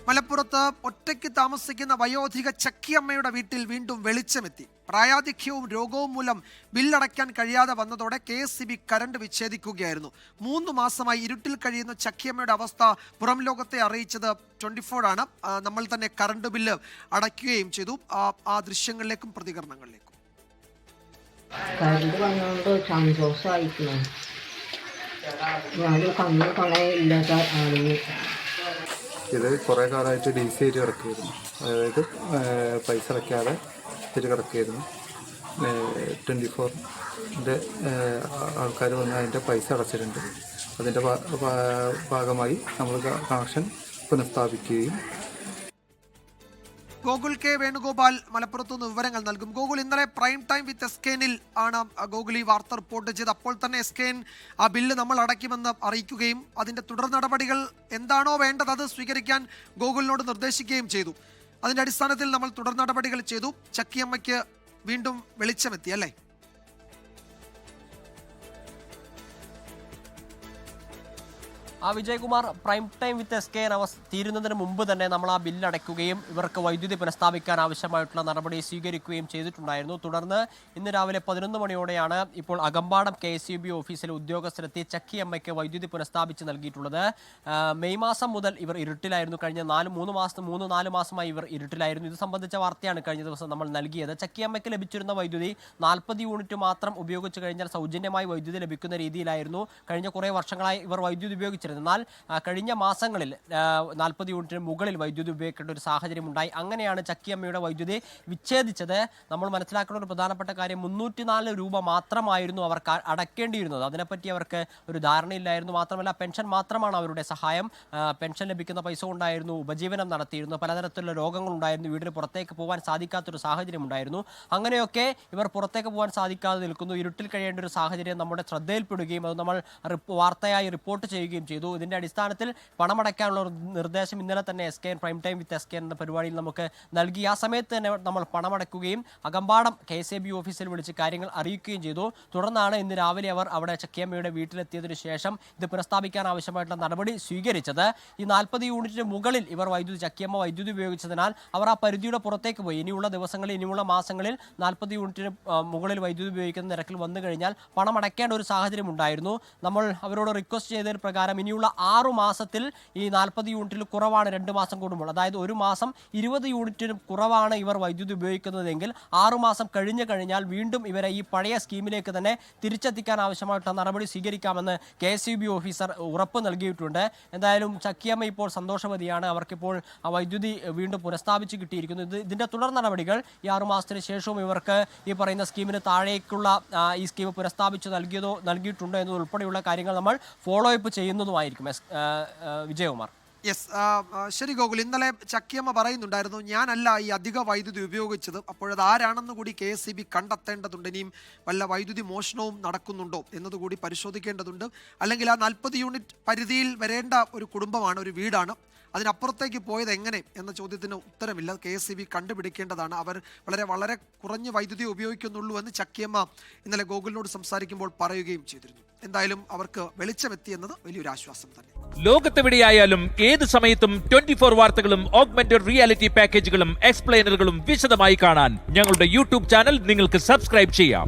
മലപ്പുറത്ത് ഒറ്റയ്ക്ക് താമസിക്കുന്ന വയോധിക ചക്കിയമ്മയുടെ വീട്ടിൽ വീണ്ടും വെളിച്ചമെത്തി. പ്രായാധിക്യവും രോഗവും മൂലം ബില്ലടയ്ക്കാൻ കഴിയാതെ വന്നതോടെ KSEB കരണ്ട് വിച്ഛേദിക്കുകയായിരുന്നു. 3 മാസമായി ഇരുട്ടിൽ കഴിയുന്ന ചക്കിയമ്മയുടെ അവസ്ഥ പുറം ലോകത്തെ അറിയിച്ചത് 24 ആണ്. നമ്മൾ തന്നെ കറണ്ട് ബില്ല് അടയ്ക്കുകയും ചെയ്തു. ആ ദൃശ്യങ്ങളിലേക്കും പ്രതികരണങ്ങളിലേക്കും. കറണ്ട് വന്നുകൊണ്ട് സന്തോഷമായിരിക്കണം. ഞാനും കണ്ണു കളയില്ലാത്ത ആളുകൾ. ഇത് കുറേ കാലമായിട്ട് DC ആയിട്ട് കിടക്കുകയായിരുന്നു. അതായത് പൈസ അടയ്ക്കാതെ കിടക്കുകയായിരുന്നു. 24-ൻ്റെ ആൾക്കാർ വന്ന് അതിൻ്റെ പൈസ അടച്ചിട്ടുണ്ട്. അതിൻ്റെ ഭാഗമായി നമ്മൾ കണക്ഷൻ പുനഃസ്ഥാപിക്കുകയും. ഗോകുൽ കെ വേണുഗോപാൽ മലപ്പുറത്തു നിന്ന് വിവരങ്ങൾ നൽകും. ഗോകുൽ, ഇന്നലെ പ്രൈം ടൈം വിത്ത് SKNൽ ആണ് ഗോകുൽ ഈ വാർത്ത റിപ്പോർട്ട് ചെയ്ത്. അപ്പോൾ തന്നെ SKN ആ ബില്ല് നമ്മൾ അടയ്ക്കുമെന്ന് അറിയിക്കുകയും അതിന്റെ തുടർ നടപടികൾ എന്താണോ വേണ്ടത് അത് സ്വീകരിക്കാൻ ഗോകുലിനോട് നിർദ്ദേശിക്കുകയും ചെയ്തു. അതിന്റെ അടിസ്ഥാനത്തിൽ നമ്മൾ തുടർ നടപടികൾ ചെയ്തു. ചക്കിയമ്മയ്ക്ക് വീണ്ടും വെളിച്ചമെത്തി അല്ലേ? Vijayakumar, prime time with SKN തീരുന്നതിന് മുമ്പ് തന്നെ നമ്മൾ ആ ബില്ല് അടയ്ക്കുകയും ഇവർക്ക് വൈദ്യുതി പുനഃസ്ഥാപിക്കാൻ ആവശ്യമായിട്ടുള്ള നടപടി സ്വീകരിക്കുകയും ചെയ്തിട്ടുണ്ടായിരുന്നു. തുടർന്ന് ഇന്ന് രാവിലെ 11 മണിയോടെയാണ് ഇപ്പോൾ അകമ്പാടം KSEB ഓഫീസിലെ ഉദ്യോഗസ്ഥരെത്തി ചക്കിയമ്മയ്ക്ക് വൈദ്യുതി പുനഃസ്ഥാപിച്ച് നൽകിയിട്ടുള്ളത്. മെയ് മാസം മുതൽ ഇവർ ഇരുട്ടിലായിരുന്നു. കഴിഞ്ഞ 3-4 മാസമായി ഇവർ ഇരുട്ടിലായിരുന്നു. ഇത് സംബന്ധിച്ച വാർത്തയാണ് കഴിഞ്ഞ ദിവസം നമ്മൾ നൽകിയത്. ചക്കിയമ്മയ്ക്ക് ലഭിച്ചിരുന്ന വൈദ്യുതി 40 യൂണിറ്റ് മാത്രം ഉപയോഗിച്ച് കഴിഞ്ഞാൽ സൗജന്യമായി വൈദ്യുതി ലഭിക്കുന്ന രീതിയിലായിരുന്നു കഴിഞ്ഞ കുറേ വർഷങ്ങളായി ഇവർ വൈദ്യുതി ഉപയോഗിച്ചിരുന്നത്. എന്നാൽ കഴിഞ്ഞ മാസങ്ങളിൽ 40 യൂണിറ്റിന് മുകളിൽ വൈദ്യുതി ഉപയോഗിക്കേണ്ട ഒരു സാഹചര്യം ഉണ്ടായി. അങ്ങനെയാണ് ചക്കിയമ്മയുടെ വൈദ്യുതി വിച്ഛേദിച്ചത്. നമ്മൾ മനസ്സിലാക്കേണ്ട ഒരു പ്രധാനപ്പെട്ട കാര്യം, 304 രൂപ മാത്രമായിരുന്നു അവർക്ക് അടയ്ക്കേണ്ടിയിരുന്നത്. അതിനെപ്പറ്റി അവർക്ക് ഒരു ധാരണയില്ലായിരുന്നു. മാത്രമല്ല, പെൻഷൻ മാത്രമാണ് അവരുടെ സഹായം. പെൻഷൻ ലഭിക്കുന്ന പൈസ കൊണ്ടായിരുന്നു ഉപജീവനം നടത്തിയിരുന്നു. പലതരത്തിലുള്ള രോഗങ്ങളുണ്ടായിരുന്നു. വീടിന് പുറത്തേക്ക് പോകാൻ സാധിക്കാത്തൊരു സാഹചര്യം ഉണ്ടായിരുന്നു. അങ്ങനെയൊക്കെ ഇവർ പുറത്തേക്ക് പോകാൻ സാധിക്കാതെ നിൽക്കുന്നു. ഇരുട്ടിൽ കഴിയേണ്ട ഒരു സാഹചര്യം നമ്മുടെ ശ്രദ്ധയിൽപ്പെടുകയും അത് നമ്മൾ വാർത്തയായി റിപ്പോർട്ട് ചെയ്യുകയും ചെയ്തു. ഇതിന്റെ അടിസ്ഥാനത്തിൽ പണമടയ്ക്കാനുള്ള ഒരു നിർദ്ദേശം ഇന്നലെ തന്നെ SKN prime time with SKN എന്ന പരിപാടിയിൽ നമുക്ക് നൽകി. ആ സമയത്ത് തന്നെ നമ്മൾ പണമടയ്ക്കുകയും അകമ്പാടം KSEB ഓഫീസിൽ വിളിച്ച് കാര്യങ്ങൾ അറിയിക്കുകയും ചെയ്തു. തുടർന്നാണ് ഇന്ന് രാവിലെ അവർ അവിടെ ചക്കിയമ്മയുടെ വീട്ടിലെത്തിയതിനു ശേഷം ഇത് പുനഃസ്ഥാപിക്കാൻ ആവശ്യമായിട്ടുള്ള നടപടി സ്വീകരിച്ചത്. ഈ 40 യൂണിറ്റിന് മുകളിൽ ഇവർ ചക്കിയമ്മ വൈദ്യുതി ഉപയോഗിച്ചതിനാൽ അവർ ആ പരിധിയുടെ പുറത്തേക്ക് പോയി. ഇനിയുള്ള ദിവസങ്ങളിൽ, ഇനിയുള്ള മാസങ്ങളിൽ 40 യൂണിറ്റിന് മുകളിൽ വൈദ്യുതി ഉപയോഗിക്കുന്ന നിരക്കിൽ വന്നു കഴിഞ്ഞാൽ പണം അടയ്ക്കേണ്ട ഒരു സാഹചര്യം ഉണ്ടായിരുന്നു. നമ്മൾ അവരോട് റിക്വസ്റ്റ് ചെയ്തതിന് പ്രകാരം ഇനിയുള്ള 6 മാസത്തിൽ ഈ 40 യൂണിറ്റിൽ കുറവാണ് 2 മാസം കൂടുമ്പോൾ, അതായത് ഒരു മാസം 20 യൂണിറ്റിന് കുറവാണ് ഇവർ വൈദ്യുതി ഉപയോഗിക്കുന്നതെങ്കിൽ 6 മാസം കഴിഞ്ഞാൽ വീണ്ടും ഇവരെ ഈ പഴയ സ്കീമിലേക്ക് തന്നെ തിരിച്ചെത്തിക്കാൻ ആവശ്യമായിട്ടുള്ള നടപടി സ്വീകരിക്കാമെന്ന് KSEB ഓഫീസർ ഉറപ്പ് നൽകിയിട്ടുണ്ട്. എന്തായാലും ചക്കിയമ്മ ഇപ്പോൾ സന്തോഷവതിയാണ്. അവർക്കിപ്പോൾ വൈദ്യുതി വീണ്ടും പുനഃസ്ഥാപിച്ച് കിട്ടിയിരിക്കുന്നു. ഇതിന്റെ തുടർ നടപടികൾ ഈ 6 മാസത്തിന് ശേഷവും ഇവർക്ക് ഈ പറയുന്ന സ്കീമിന് താഴേക്കുള്ള ഈ സ്കീം പുനഃസ്ഥാപിച്ച് നൽകിയിട്ടുണ്ടോ എന്നതുൾപ്പെടെയുള്ള കാര്യങ്ങൾ നമ്മൾ ഫോളോ അപ്പ് ചെയ്യുന്നതുമായിരിക്കും. വിജയകുമാർ. യെസ്, ശരി ഗോകുൽ. ഇന്നലെ ചക്കിയമ്മ പറയുന്നുണ്ടായിരുന്നു, ഞാനല്ല ഈ അധിക വൈദ്യുതി ഉപയോഗിച്ചത്. അപ്പോഴത് ആരാണെന്ന് കൂടി KSEB കണ്ടെത്തേണ്ടതുണ്ട്. ഇനിയും വല്ല വൈദ്യുതി മോഷണവും നടക്കുന്നുണ്ടോ എന്നതുകൂടി പരിശോധിക്കേണ്ടതുണ്ട്. അല്ലെങ്കിൽ ആ 40 യൂണിറ്റ് പരിധിയിൽ വരേണ്ട ഒരു കുടുംബമാണ്, ഒരു വീടാണ്. അതിനപ്പുറത്തേക്ക് പോയത് എങ്ങനെ എന്ന ചോദ്യത്തിന് ഉത്തരമില്ല. KSEB കണ്ടുപിടിക്കേണ്ടതാണ്. അവർ വളരെ കുറഞ്ഞ വൈദ്യുതി ഉപയോഗിക്കുന്നുള്ളൂ എന്ന് ചക്കിയമ്മ ഇന്നലെ ഗോകുലിനോട് സംസാരിക്കുമ്പോൾ പറയുകയും ചെയ്തിരുന്നു. എന്തായാലും അവർക്ക് വെളിച്ചമെത്തി എന്നത് വലിയൊരു ആശ്വാസം തന്നെ. ലോകത്തെവിടെയായാലും ഏത് സമയത്തും 24 വാർത്തകളും ഓഗ്മെന്റഡ് റിയാലിറ്റി പാക്കേജുകളും എക്സ്പ്ലെയിനറുകളും വിശദമായി കാണാൻ ഞങ്ങളുടെ YouTube ചാനൽ നിങ്ങൾക്ക് സബ്സ്ക്രൈബ് ചെയ്യാം.